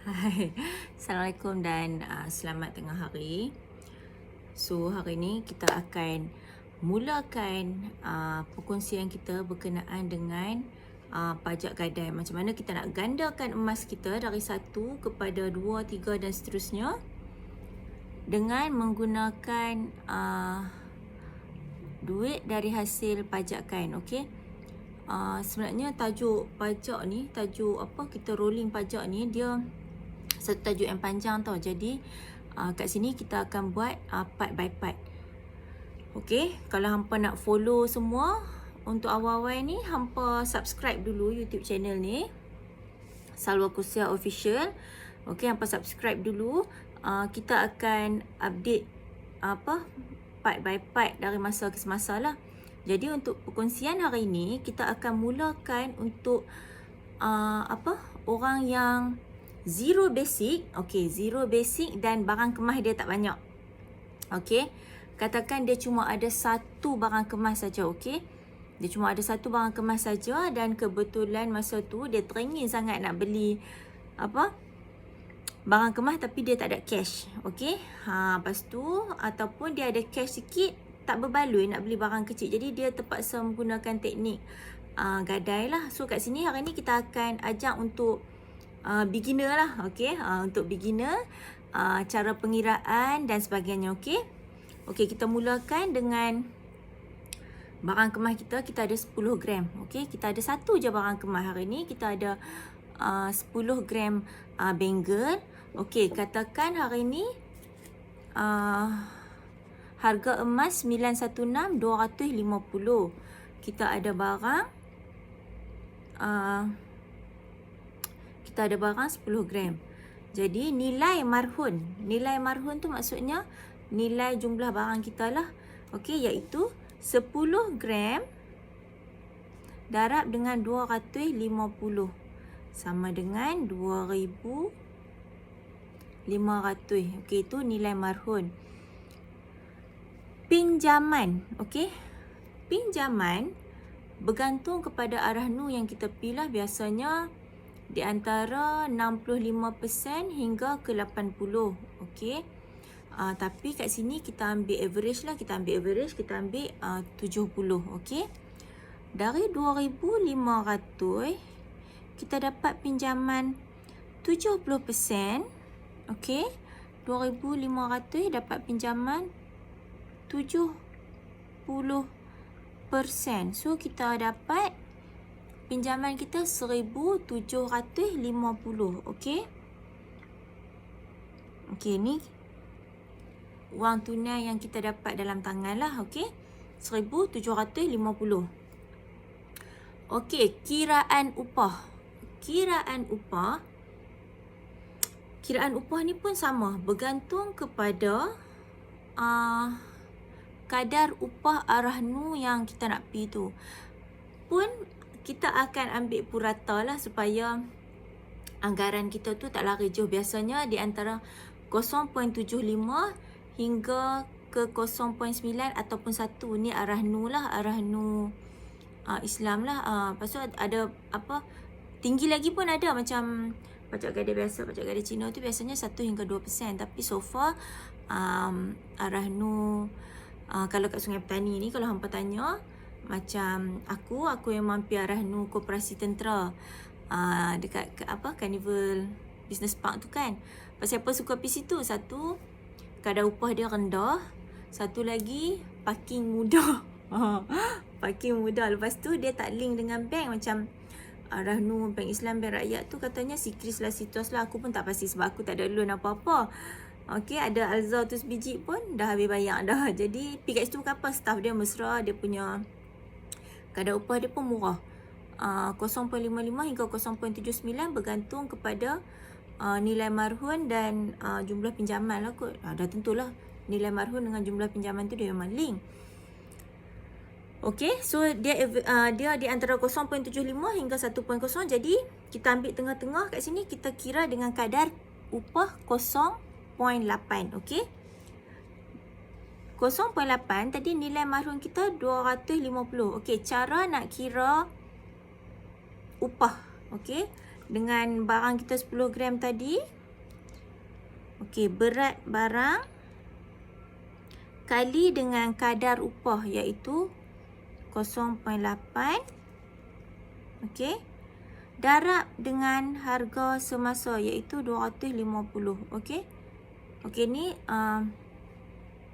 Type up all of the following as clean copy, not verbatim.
Hai, Assalamualaikum dan selamat tengah hari. So, hari ni kita akan mulakan perkongsian kita berkenaan dengan pajak gadai. Macam mana kita nak gandakan emas kita dari 1 kepada 2, 3 dan seterusnya dengan menggunakan duit dari hasil pajakan, okey? Sebenarnya tajuk pajak ni, kita rolling pajak ni, dia satu tajuk yang panjang tau. Jadi kat sini kita akan buat part by part. Okey, kalau hampa nak follow semua, untuk awal-awal ni hampa subscribe dulu YouTube channel ni, Salwa Kursia Official. Okey, hampa subscribe dulu. Kita akan update part by part dari masa ke semasa lah. Jadi untuk perkongsian hari ini, kita akan mulakan untuk orang yang zero basic. Okey, zero basic dan barang kemas dia tak banyak. Okey, katakan dia cuma ada satu barang kemas saja. Okey, dia cuma ada satu barang kemas saja dan kebetulan masa tu dia teringin sangat nak beli barang kemas tapi dia tak ada cash. Okey, lepas tu ataupun dia ada cash sikit, tak berbaloi nak beli barang kecil. Jadi dia terpaksa menggunakan teknik gadai lah. So kat sini hari ni kita akan ajak untuk beginner lah. Okey, untuk beginner, cara pengiraan dan sebagainya. Okey, kita mulakan dengan barang kemas kita. Kita ada 10 gram. Okey, kita ada satu je barang kemas hari ni. Kita ada 10 gram bangle. Okey, katakan hari ni harga emas 916,250. Kita ada barang 10 gram. Jadi nilai marhun tu maksudnya nilai jumlah barang kita lah. Okey, iaitu 10 gram darab dengan 250 sama dengan 2,500. Okey, itu nilai marhun. Pinjaman, okey. Pinjaman bergantung kepada arahnu yang kita pilih, biasanya di antara 65% hingga ke 80%. Okey. Tapi kat sini kita ambil average lah, kita ambil 70. Okey. Dari 2,500 kita dapat pinjaman 70%. Okey. 2,500 dapat pinjaman 70%. So kita dapat pinjaman kita 1,750. Okey. Okey, ni wang tunai yang kita dapat dalam tangan lah. Okey, 1,750. Okey, kiraan upah. Kiraan upah ni pun sama, bergantung kepada kadar upah arahnu yang kita nak pi tu. Pun kita akan ambil purata lah supaya anggaran kita tu tak lari jauh. Biasanya di antara 0.75 hingga ke 0.9 ataupun 1. Ni arahnu lah, arahnu Islam lah. Lepas tu ada tinggi lagi pun ada, macam pajak gadai biasa, pajak gadai Cina tu biasanya 1 hingga 2%. Tapi so far arahnu kalau kat Sungai Petani ni, kalau hampa tanya, macam aku yang mampir arahnu Koperasi Tentera dekat Carnival Business Park tu kan. Pasal apa suka pergi situ? Satu, kadar upah dia rendah. Satu lagi, parking mudah. Parking mudah. Lepas tu dia tak link dengan bank. Macam Rahnu, Bank Islam, Bank Rakyat tu katanya sikris lah, situs lah. Aku pun tak pasti sebab aku tak ada loan apa-apa. Okey, ada Alza tu sebiji pun dah habis bayar dah. Jadi pergi kat situ bukan apa, staff dia mesra, dia punya kadar upah dia pun murah. 0.55 hingga 0.79 bergantung kepada nilai marhun dan jumlah pinjaman lah kot. Dah tentulah nilai marhun dengan jumlah pinjaman tu dia memang link. Okey, so dia di antara 0.75 hingga 1.0. Jadi kita ambil tengah-tengah kat sini, kita kira dengan kadar upah 0.8. Okey, 0.8 tadi nilai marhun kita 250. Okey, cara nak kira upah. Okey, dengan barang kita 10 gram tadi. Okey, berat barang kali dengan kadar upah iaitu 0.8. Okey. Darab dengan harga semasa iaitu 250. Okey. Okey, ni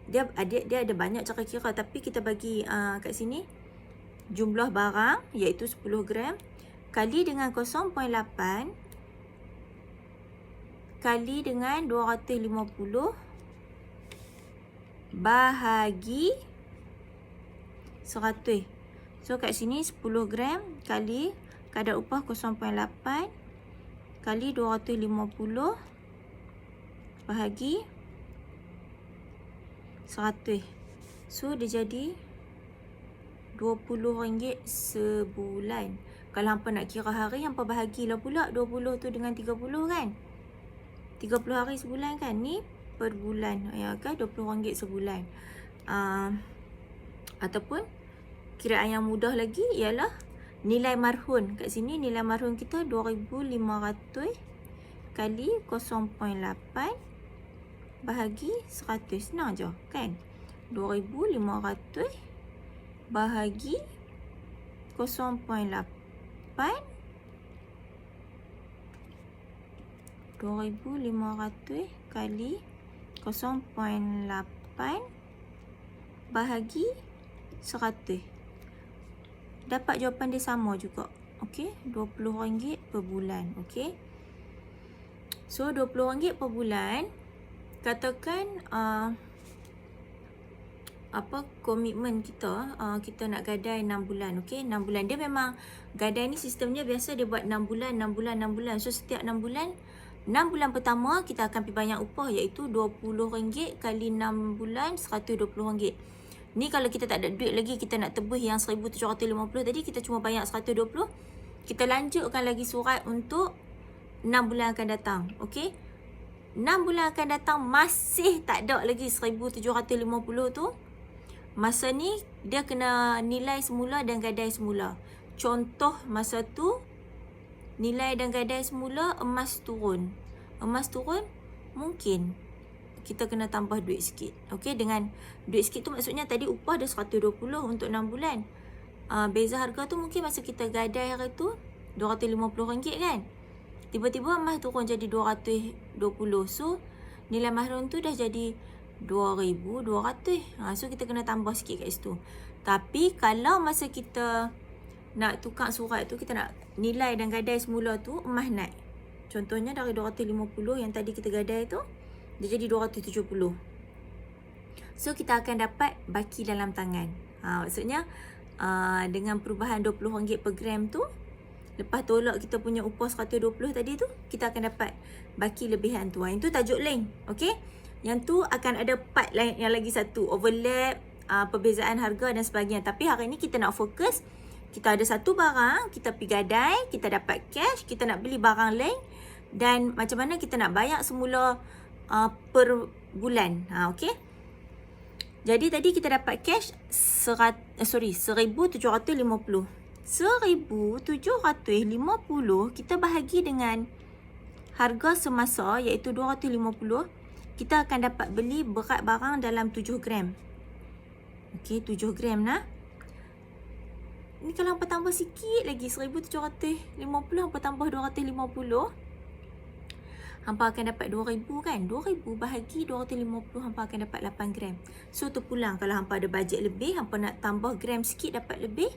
dia ada banyak cara kira, tapi kita bagi kat sini jumlah barang iaitu 10 gram kali dengan 0.8 kali dengan 250 bahagi 100. So kat sini 10 gram kali kadar upah 0.8 kali 250 bahagi 100. So dia jadi RM20 sebulan. Kalau hampa nak kira hari, hampa bahagilah pula 20 tu dengan 30 kan. 30 hari sebulan kan. Ni per bulan. Ya kan, RM20 sebulan. Ataupun kiraan yang mudah lagi ialah nilai marhun. Kat sini nilai marhun kita 2,500 kali 0.8 bahagi 100. Senang je kan. 2,500 bahagi 0.8 2,500 kali 0.8 bahagi 100. Dapat jawapan dia sama juga. Okey, RM20 per bulan. Okey. So RM20 per bulan. Katakan komitmen kita, kita nak gadai 6 bulan. Okey, 6 bulan. Dia memang gadai ni sistemnya biasa dia buat 6 bulan, 6 bulan, 6 bulan. So setiap 6 bulan, 6 bulan pertama kita akan pergi banyak upah iaitu RM20 kali 6 bulan RM120. Ni kalau kita tak ada duit lagi, kita nak tebus yang 1,750 tadi, kita cuma bayar 120. Kita lanjutkan lagi surat untuk 6 bulan akan datang. Okey. 6 bulan akan datang masih tak ada lagi 1,750 tu. Masa ni dia kena nilai semula dan gadai semula. Contoh masa tu nilai dan gadai semula emas turun. Emas turun mungkin kita kena tambah duit sikit. Okey, dengan duit sikit tu maksudnya tadi upah dia 120 untuk 6 bulan. Beza harga tu mungkin masa kita gadai hari tu RM250 kan. Tiba-tiba emas turun jadi 220. So nilai marhun tu dah jadi 2,200. So kita kena tambah sikit kat situ. Tapi kalau masa kita nak tukar surat tu, kita nak nilai dan gadai semula tu, emas naik. Contohnya dari 250 yang tadi kita gadai tu, dia jadi 270. So kita akan dapat baki dalam tangan. Maksudnya dengan perubahan RM20 per gram tu, lepas tolak kita punya upah 120 tadi tu, kita akan dapat baki lebihan tu. Itu tajuk lain. Okey. Yang tu akan ada part lain yang lagi satu, overlap, perbezaan harga dan sebagainya. Tapi hari ni kita nak fokus, kita ada satu barang, kita pergi gadai, kita dapat cash, kita nak beli barang lain, dan macam mana kita nak bayar semula per bulan. Okey. Jadi tadi kita dapat cash 1,750. 1,750 kita bahagi dengan harga semasa iaitu 250, kita akan dapat beli berat barang dalam 7 gram. Okey, 7 gram nah. Ni kalau hampa tambah sikit lagi 1,750, hampa tambah 250, hampa akan dapat 2,000 kan. 2,000 bahagi 250, hampa akan dapat 8 gram. So terpulang. Kalau hampa ada bajet lebih, hampa nak tambah gram sikit dapat lebih,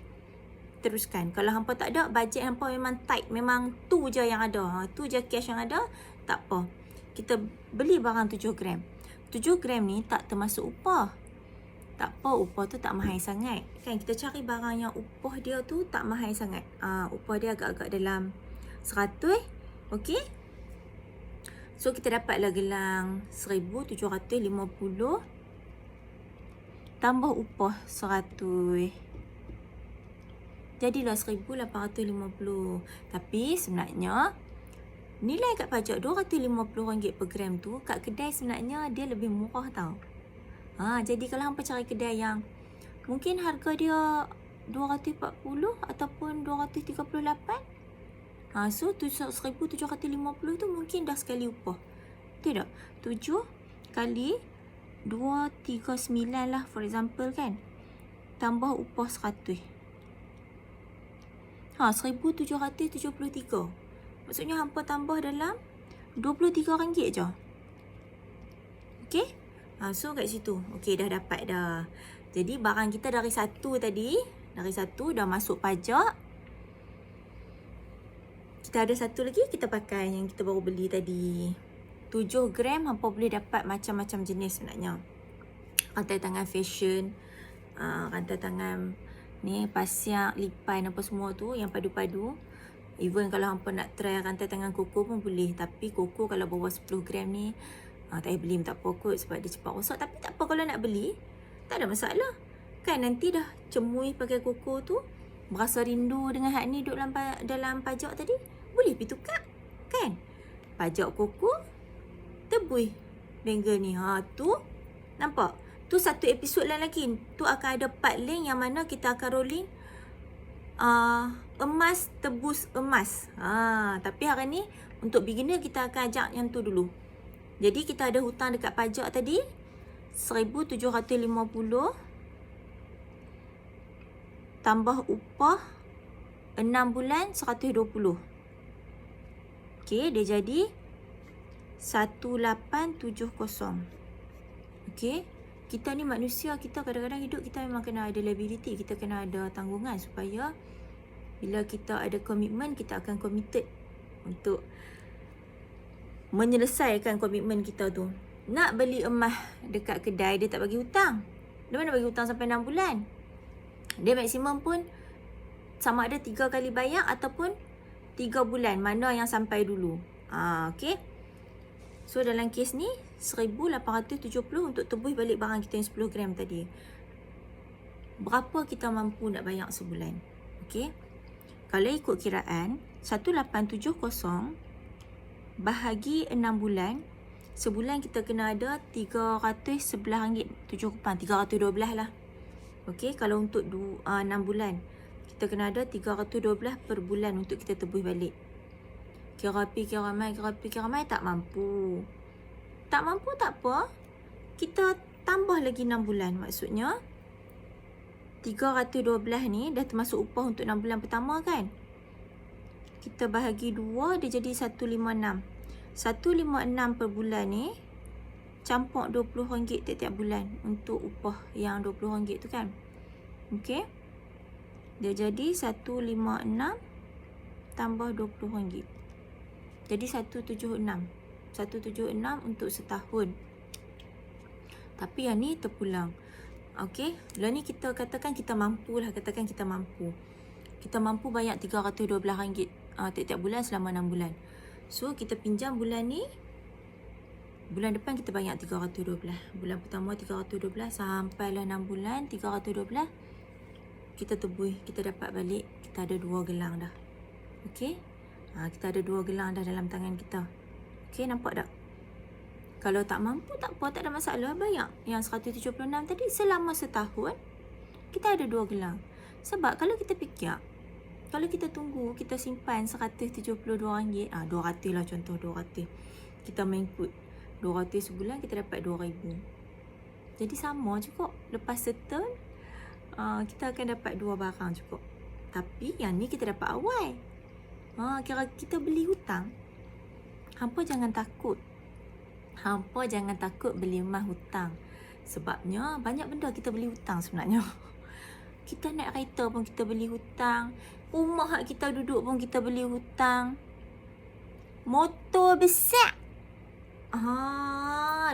teruskan. Kalau hampa tak ada, bajet hampa memang tight, memang tu je yang ada, tu je cash yang ada, tak apa. Kita beli barang 7 gram. 7 gram ni tak termasuk upah. Tak apa, upah tu tak mahal sangat. Kan kita cari barang yang upah dia tu tak mahal sangat. Upah dia agak-agak dalam 100. Okey. So kita dapatlah gelang 1,750 tambah upah 100. Jadilah 1,850. Tapi sebenarnya nilai kat pajak RM250 per gram tu kat kedai sebenarnya dia lebih murah tau. Jadi kalau hampa cari kedai yang mungkin harga dia 240 ataupun 238, So 1,750 tu mungkin dah sekali upah. Betul tak? 7 kali 239 lah for example kan. Tambah upah 100. 1,773. Maksudnya hampa tambah dalam RM23 je. Okey? So kat situ. Okey, dah dapat dah. Jadi barang kita dari 1 tadi, dari 1 dah masuk pajak. Kita ada 1 lagi kita pakai yang kita baru beli tadi. 7 gram hampa boleh dapat macam-macam jenis sebenarnya. Rantai tangan fashion, rantai tangan ni pasiak, lipan apa semua tu yang padu-padu. Even kalau hampa nak try rantai tangan koko pun boleh. Tapi koko kalau bawah 10 gram ni tak payah beli, tak apa kot sebab dia cepat rosak. Tapi tak apa kalau nak beli, tak ada masalah. Kan nanti dah cemui pakai koko tu, berasa rindu dengan hak ni duduk dalam pajak tadi, boleh pergi tukar. Kan? Pajak koko, tebui bangle ni. Tu nampak? Tu satu episod lain lagi. Tu akan ada part link yang mana kita akan rolling emas tebus emas. Tapi hari ni untuk beginner kita akan ajak yang tu dulu. Jadi kita ada hutang dekat pajak tadi 1,750 tambah upah 6 bulan 120. Okey, dia jadi 1870. Okey, kita ni manusia, kita kadang-kadang hidup kita memang kena ada liability, kita kena ada tanggungan supaya bila kita ada komitmen, kita akan committed untuk menyelesaikan komitmen kita tu. Nak beli emas dekat kedai, dia tak bagi hutang. Dia mana bagi hutang sampai 6 bulan. Dia maksimum pun sama ada 3 kali bayar ataupun 3 bulan. Mana yang sampai dulu. Okay. So dalam kes ni 1,870 untuk tebus balik barang kita yang 10 gram tadi. Berapa kita mampu nak bayar sebulan? Okay. Kalau ikut kiraan 1,870 bahagi 6 bulan, sebulan kita kena ada RM311.7, 312 lah. Okey, kalau untuk 6 bulan kita kena ada 312 per bulan untuk kita tebus balik. Kira pi kira mai tak mampu. Tak mampu tak apa. Kita tambah lagi 6 bulan. Maksudnya 312 ni dah termasuk upah untuk 6 bulan pertama kan? Kita bahagi 2, dia jadi 156. 156 per bulan ni campur RM20 tiap-tiap bulan untuk upah yang RM20 tu kan. Okey. Dia jadi 156 tambah RM20. Jadi 176. 176 untuk setahun. Tapi yang ni terpulang. Okey. Lah ni kita katakan kita mampu lah. Katakan kita mampu. Kita mampu bayar RM312 tiap-tiap bulan selama 6 bulan. So, kita pinjam bulan ni. Bulan depan kita bayar 312. Bulan pertama 312 sampailah 6 bulan 312. Kita tebus, kita dapat balik. Kita ada 2 gelang dah. Okey? Kita ada 2 gelang dah dalam tangan kita. Okey, nampak tak? Kalau tak mampu tak apa, tak ada masalah. Bayar yang 176 tadi selama setahun. Kita ada 2 gelang. Sebab kalau kita fikir, kalau kita tunggu, kita simpan RM172, 200 lah contoh 200. Kita main put 200 sebulan, kita dapat 2,000. Jadi sama cukup. Lepas settle, kita akan dapat 2 barang cukup. Tapi yang ni kita dapat awal. Kira kita beli hutang. Hampa jangan takut. Hampa jangan takut beli emas hutang. Sebabnya banyak benda kita beli hutang sebenarnya. Kita naik kereta pun kita beli hutang. Rumah hak kita duduk pun kita beli hutang. Motor besar.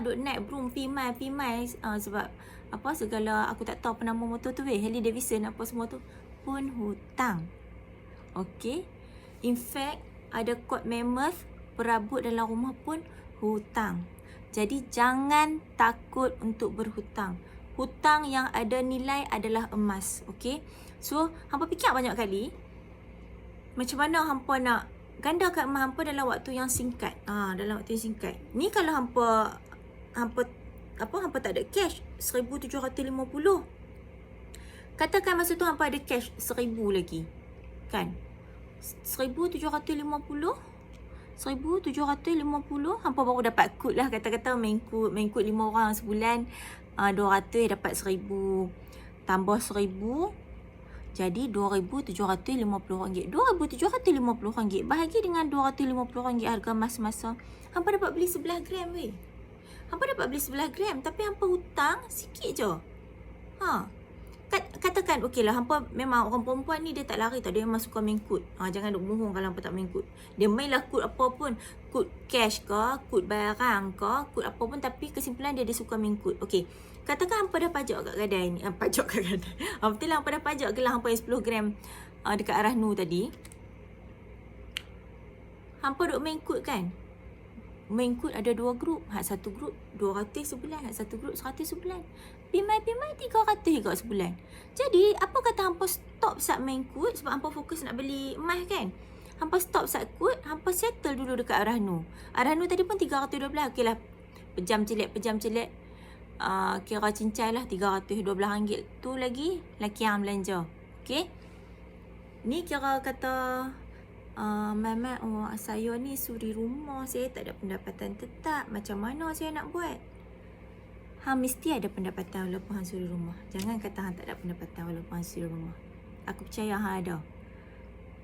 Duk naik broom pimai. Sebab apa segala aku tak tahu apa nama motor tu Harley Davidson apa semua tu pun hutang. Okey. In fact, ada kod mammoth perabot dalam rumah pun hutang. Jadi jangan takut untuk berhutang. Hutang yang ada nilai adalah emas. Okey. So, hampa fikir banyak kali macam mana hampa nak gandakan emas hampa dalam waktu yang singkat. Dalam waktu yang singkat. Ni kalau hampa tak ada cash 1,750. Katakan masa tu hampa ada cash 1,000 lagi. Kan? 1750. 1750. Hampa baru dapat kod lah. Kata-kata main kod 5 orang sebulan. 200 dapat 1000. Tambah 1000. Jadi RM2,750. RM2,750 bahagi dengan RM250 harga emas semasa. Hampa dapat beli 11 gram weh. Hampa dapat beli 11 gram. Tapi hampa hutang sikit je. Katakan okey lah, hampa memang orang perempuan ni dia tak lari tau, dia memang suka main kod. Jangan duk bohong kalau hampa tak main kod. Dia mainlah kod apa pun, kod cash ke, kod barang ke, kod apa pun, tapi kesimpulan dia suka main kod. Okey. Katakan hampa dah pajak kat kedai ni, pajak kat kedai. Betul lah, hampa dah pajak ke lah hampa yang 10 gram dekat arah Nu tadi. Hampa duk main kod kan? Main kod ada 2 grup. Satu grup 200 sebulan, satu grup 100 sebulan. Pimai-pimai 300 juga sebulan. Jadi, apa kata hampa stop sat main kod sebab hampa fokus nak beli emas kan? Hampa stop sat kod, hampa settle dulu dekat arah Nu. Arah Nu tadi pun 312. Okey lah. Pejam celik. Kira cincai lah RM312. Tu lagi laki yang belanja. Okey. Ni kira kata Mama, saya ni suri rumah, saya tak ada pendapatan tetap. Macam mana saya nak buat? Hang mesti ada pendapatan walaupun hang suri rumah. Jangan kata hang tak ada pendapatan walaupun hang suri rumah. Aku percaya hang ada.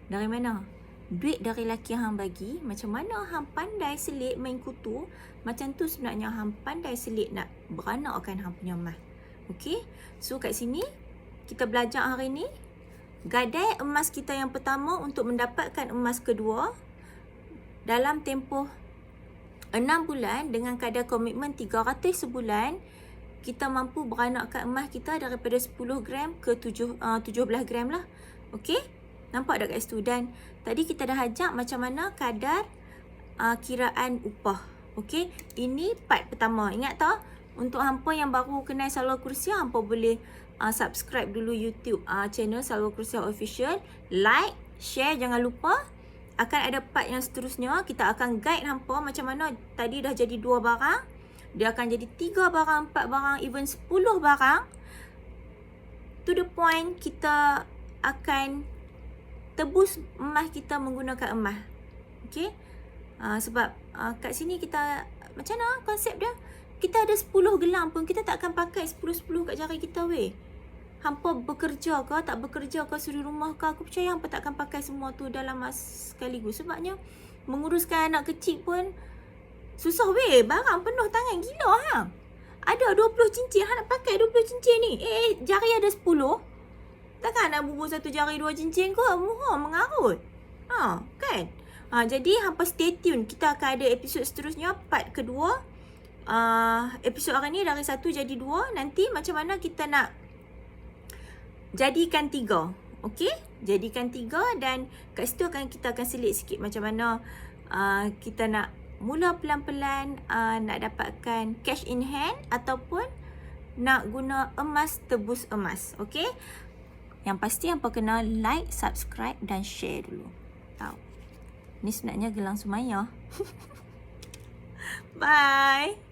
Dari mana? Duit dari laki hang bagi. Macam mana hang pandai selit main kutu, macam tu sebenarnya hang pandai selit nak beranakkan hang punya emas. Okey? So kat sini kita belajar hari ni gadai emas kita yang pertama untuk mendapatkan emas kedua dalam tempoh 6 bulan dengan kadar komitmen 300 sebulan. Kita mampu beranakkan emas kita daripada 10 gram ke 17 gram lah. Okey? Nampak tak kat situ? Dan tadi kita dah ajak macam mana kadar kiraan upah. Okey? Ini part pertama. Ingat tak? Untuk hampa yang baru kenal Salwa Kursia, hampa boleh subscribe dulu YouTube channel Salwa Kursia Official. Like, share, jangan lupa. Akan ada part yang seterusnya. Kita akan guide hampa macam mana tadi dah jadi 2 barang. Dia akan jadi 3 barang, 4 barang, even 10 barang. To the point, kita akan tebus emas kita menggunakan emas. Okay? Sebab kat sini kita, macam mana konsep dia? Kita ada 10 gelang pun, kita tak akan pakai 10-10 kat jari kita weh. Hampa bekerja ke, tak bekerja ke, suri rumah ke, aku percaya hampa tak akan pakai semua tu dalam masa sekaligus. Sebabnya menguruskan anak kecil pun susah weh. Barang penuh tangan gila hang. Ada 20 cincin, hang nak pakai 20 cincin ni. Jari ada 10. Takkan nak bubuh satu jari 2 cincin ke? Muhur mengarut. Kan? Jadi hampa stay tune. Kita akan ada episod seterusnya, part kedua. Episod hari ni dari 1 jadi 2. Nanti macam mana kita nak jadikan 3. Okey? Jadikan 3 dan kat situ kita akan selit sikit macam mana kita nak mula pelan-pelan nak dapatkan cash in hand ataupun nak guna emas tebus emas. Okey? Yang pasti hampa kena like, subscribe dan share dulu. Tahu. Ni sebenarnya gelang Sumaya. Bye.